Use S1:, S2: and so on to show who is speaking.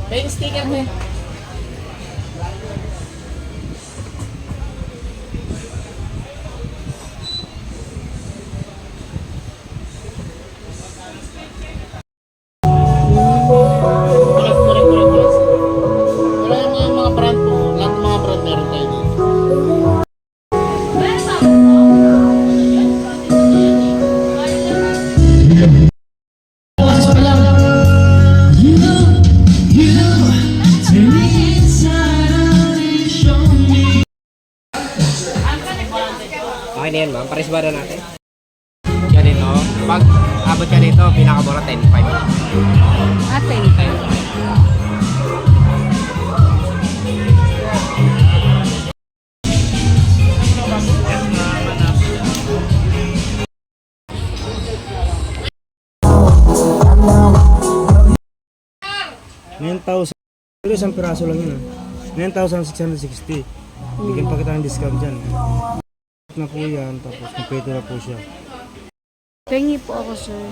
S1: May sticker mo. Correct. Wala yung mga brand po. Lahat ng mga brand meron tayo dito.
S2: Okay na yan ma'am, pares ba na natin? Ganito, pag abot ka dito, pinakamura 10.5.
S3: Ah, 25.
S4: Pero isang piraso lang yun. 9,660. Bigyan pa kita ng discount dyan. Na po yan, tapos kompleto na po siya.
S3: Pengi po ako, sir.